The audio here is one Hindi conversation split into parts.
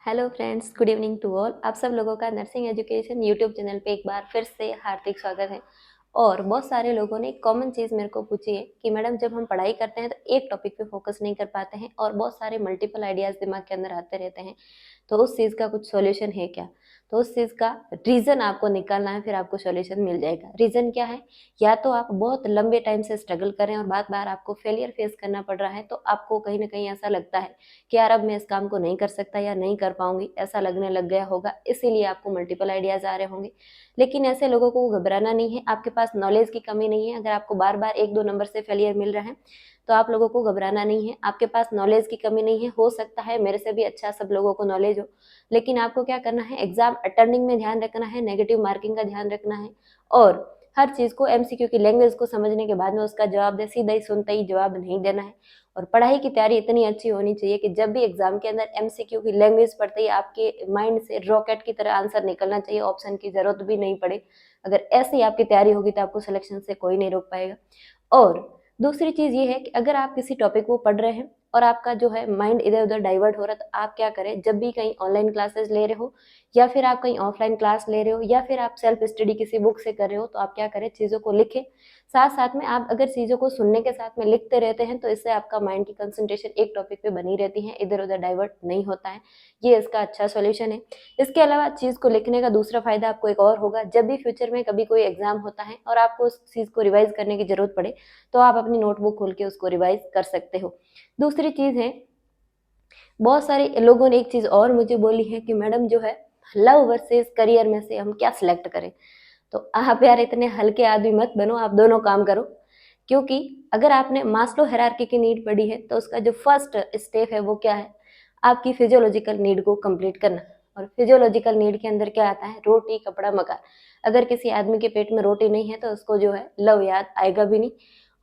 Hello friends, good evening to all. आप सब लोगों का नर्सिंग एजुकेशन यूट्यूब चैनल पे एक बार फिर से हार्दिक स्वागत है। और बहुत सारे लोगों ने एक कॉमन चीज़ मेरे को पूछी है कि मैडम जब हम पढ़ाई करते हैं तो एक टॉपिक पे फोकस नहीं कर पाते हैं और बहुत सारे मल्टीपल आइडियाज़ दिमाग के अंदर आते रहते हैं, तो उस चीज़ का कुछ सॉल्यूशन है क्या? तो उस चीज़ का रीज़न आपको निकालना है, फिर आपको सॉल्यूशन मिल जाएगा। रीज़न क्या है? या तो आप बहुत लंबे टाइम से स्ट्रगल कर रहे हैं और बार-बार आपको फेलियर फेस करना पड़ रहा है, तो आपको कहीं न कहीं ऐसा लगता है कि यार अब मैं इस काम को नहीं कर सकता या नहीं कर पाऊँगी, ऐसा लगने लग गया होगा, इसीलिए आपको मल्टीपल आइडियाज़ आ रहे होंगे। लेकिन ऐसे लोगों को घबराना नहीं है, आपके पास नॉलेज की कमी नहीं है। अगर आपको बार-बार 1-2 नंबर से फेलियर मिल रहा है, तो आप लोगों को घबराना नहीं है। आपके पास नॉलेज की कमी नहीं है, हो सकता है मेरे से भी अच्छा सब लोगों को नॉलेज हो, लेकिन आपको क्या करना है, एग्ज़ाम अटेंडिंग में ध्यान रखना है, नेगेटिव मार्किंग का ध्यान रखना है और हर चीज़ को एमसीक्यू की लैंग्वेज को समझने के बाद में उसका जवाब दें, सीधा ही सुनते ही जवाब नहीं देना है। और पढ़ाई की तैयारी इतनी अच्छी होनी चाहिए कि जब भी एग्जाम के अंदर एमसीक्यू की लैंग्वेज पढ़ते ही आपके माइंड से रॉकेट की तरह आंसर निकलना चाहिए, ऑप्शन की जरूरत भी नहीं पड़े। अगर ऐसी आपकी तैयारी होगी तो आपको सिलेक्शन से कोई नहीं रोक पाएगा। और दूसरी चीज़ ये है कि अगर आप किसी टॉपिक को पढ़ रहे हैं और आपका जो है माइंड इधर उधर डाइवर्ट हो रहा है, तो आप क्या करें, जब भी कहीं ऑनलाइन क्लासेस ले रहे हो या फिर आप कहीं ऑफलाइन क्लास ले रहे हो या फिर आप सेल्फ स्टडी किसी बुक से कर रहे हो, तो आप क्या करें, चीज़ों को लिखें। साथ साथ में आप अगर चीज़ों को सुनने के साथ में लिखते रहते हैं, तो इससे आपका माइंड की कंसंट्रेशन एक टॉपिक पे बनी रहती है, इधर उधर डाइवर्ट नहीं होता है। ये इसका अच्छा सॉल्यूशन है। इसके अलावा चीज़ को लिखने का दूसरा फायदा आपको एक और होगा, जब भी फ्यूचर में कभी कोई एग्जाम होता है और आपको उस चीज़ को रिवाइज करने की जरूरत पड़े, तो आप अपनी नोटबुक खोल के उसको रिवाइज कर सकते हो। दूसरी चीज़ है, बहुत सारे लोगों ने एक चीज़ और मुझे बोली है कि मैडम जो है, लव वर्सेस करियर में से हम क्या सिलेक्ट करें? तो आप यार इतने हल्के आदमी मत बनो, आप दोनों काम करो। क्योंकि अगर आपने मास्लो हायरार्की की नीड पढ़ी है, तो उसका जो फर्स्ट स्टेप है वो क्या है? आपकी फिजियोलॉजिकल नीड को कंप्लीट करना। और फिजियोलॉजिकल नीड के अंदर क्या आता है? रोटी, कपड़ा, मकान। अगर किसी आदमी के पेट में रोटी नहीं है तो उसको जो है लव याद आएगा भी नहीं।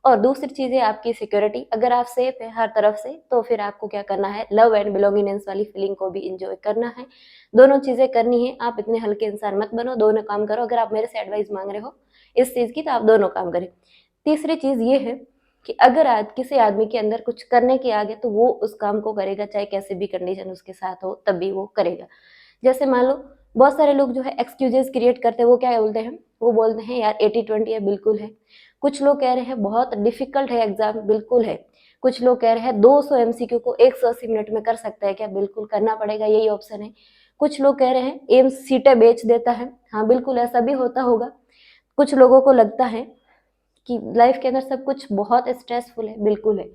और दूसरी चीज़ है आपकी सिक्योरिटी। अगर आप सेफ है हर तरफ से, तो फिर आपको क्या करना है, लव एंड बिलोंगिनेंस वाली फीलिंग को भी इंजॉय करना है। दोनों चीज़ें करनी है। आप इतने हल्के इंसान मत बनो, दोनों काम करो। अगर आप मेरे से एडवाइस मांग रहे हो इस चीज़ की, तो आप दोनों काम करें। तीसरी चीज़ ये है कि अगर आज किसी आदमी के अंदर कुछ करने की आग है, तो वो उस काम को करेगा, चाहे कैसे भी कंडीशन उसके साथ हो, तब भी वो करेगा। जैसे मान लो, बहुत सारे लोग जो है एक्सक्यूजेस क्रिएट करते हैं, वो क्या बोलते हैं, वो बोलते हैं यार 80-20 है, बिल्कुल है। कुछ लोग कह रहे हैं बहुत डिफिकल्ट है एग्जाम, बिल्कुल है। कुछ लोग कह रहे हैं 200 एमसीक्यू को 180 मिनट में कर सकता है क्या? बिल्कुल करना पड़ेगा, यही ऑप्शन है। कुछ लोग कह रहे हैं एम्स सीटें बेच देता है। हाँ बिल्कुल, ऐसा भी होता होगा। कुछ लोगों को लगता है कि लाइफ के अंदर सब कुछ बहुत स्ट्रेसफुल है, बिल्कुल है।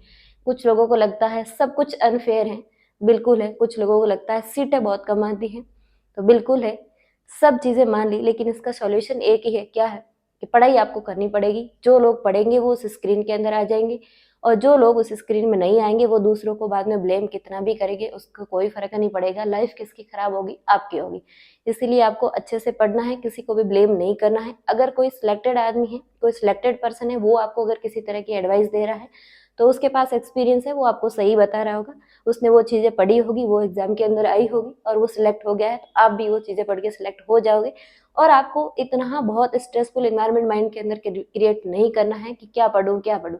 कुछ लोगों को लगता है सब कुछ अनफेयर है, बिल्कुल है। कुछ लोगों को लगता है सीटें बहुत कम आती हैं, तो बिल्कुल है। सब चीज़ें मान ली, लेकिन इसका सॉल्यूशन एक ही है, क्या है? कि पढ़ाई आपको करनी पड़ेगी। जो लोग पढ़ेंगे वो उस स्क्रीन के अंदर आ जाएंगे, और जो लोग उस स्क्रीन में नहीं आएंगे वो दूसरों को बाद में ब्लेम कितना भी करेंगे, उसको कोई फर्क नहीं पड़ेगा। लाइफ किसकी खराब होगी? आपकी होगी। इसीलिए आपको अच्छे से पढ़ना है, किसी को भी ब्लेम नहीं करना है। अगर कोई सिलेक्टेड आदमी है, कोई सिलेक्टेड पर्सन है, वो आपको अगर किसी तरह की एडवाइस दे रहा है, तो उसके पास एक्सपीरियंस है, वो आपको सही बता रहा होगा। उसने वो चीज़ें पढ़ी होगी, वो एग्जाम के अंदर आई होगी और वो सिलेक्ट हो गया है, तो आप भी वो चीज़ें पढ़ के सिलेक्ट हो जाओगे। और आपको इतना बहुत स्ट्रेसफुल एनवायरनमेंट माइंड के अंदर क्रिएट नहीं करना है कि क्या पढ़ूँ क्या पढ़ूँ।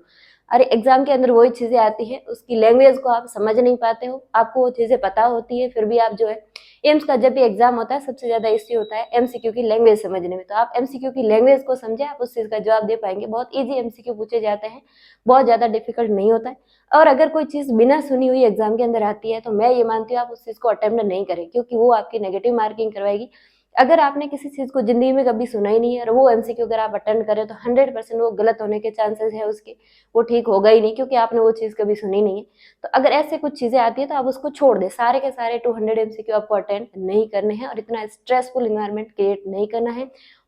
अरे एग्जाम के अंदर वही चीज़ें आती है, उसकी लैंग्वेज को आप समझ नहीं पाते हो, आपको वो चीज़ें पता होती है, फिर भी आप जो है, एम्स का जब भी एग्जाम होता है सबसे ज़्यादा इश्यू होता है एमसीक्यू की लैंग्वेज समझने में। तो आप एमसीक्यू की लैंग्वेज को समझे, आप उस चीज़ का जवाब दे पाएंगे। बहुत ईजी एमसीक्यू पूछे जाते हैं, बहुत ज़्यादा डिफिकल्ट नहीं होता है। और अगर कोई चीज़ बिना सुनी हुई एग्जाम के अंदर आती है, तो मैं ये मानती हूँ आप उस चीज़ को अटेम्प्ट नहीं करें, क्योंकि वो आपकी नेगेटिव मार्किंग करवाएगी। अगर आपने किसी चीज़ को ज़िंदगी में कभी सुना ही नहीं है और वो एमसीक्यू अगर आप अटेंड करें, तो 100% वो गलत होने के चांसेस है उसके, वो ठीक होगा ही नहीं, क्योंकि आपने वो चीज़ कभी सुनी नहीं है। तो अगर ऐसे कुछ चीज़ें आती है, तो आप उसको छोड़ दें। सारे के सारे 200 एमसीक्यू आपको अटेंड नहीं करने हैं और इतना स्ट्रेसफुल इन्वायरमेंट क्रिएट नहीं करना है।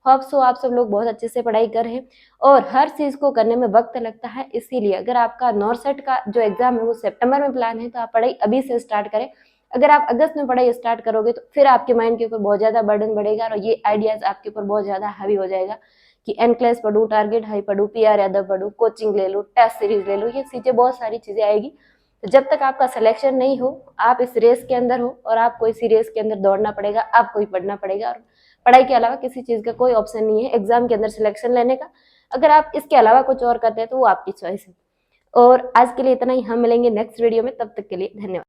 होप सो आप सब लोग बहुत अच्छे से पढ़ाई कर रहे हैं, और हर चीज़ को करने में वक्त लगता है। इसीलिए अगर आपका नॉर्सेट का जो एग्जाम है वो सितंबर में प्लान है, तो आप पढ़ाई अभी से स्टार्ट करें। अगर आप अगस्त में पढ़ाई स्टार्ट करोगे, तो फिर आपके माइंड के ऊपर बहुत ज़्यादा बर्डन बढ़ेगा और ये आइडियाज़ आपके ऊपर बहुत ज़्यादा हावी हो जाएगा कि एनक्लेस पढ़ूँ, टारगेट हाई पढ़ूँ, पीआर यादव पढ़ूँ, कोचिंग ले लूँ, टेस्ट सीरीज ले लूँ, ये चीज़ें बहुत सारी चीज़ें आएगी। तो जब तक आपका सिलेक्शन नहीं हो, आप इस रेस के अंदर हो और आपको इसी रेस के अंदर दौड़ना पड़ेगा, आपको ही पढ़ना पड़ेगा। और पढ़ाई के अलावा किसी चीज़ का कोई ऑप्शन नहीं है एग्जाम के अंदर सिलेक्शन लेने का। अगर आप इसके अलावा कुछ और करते हैं तो वो आपकी चॉइस है। और आज के लिए इतना ही, हम मिलेंगे नेक्स्ट वीडियो में, तब तक के लिए धन्यवाद।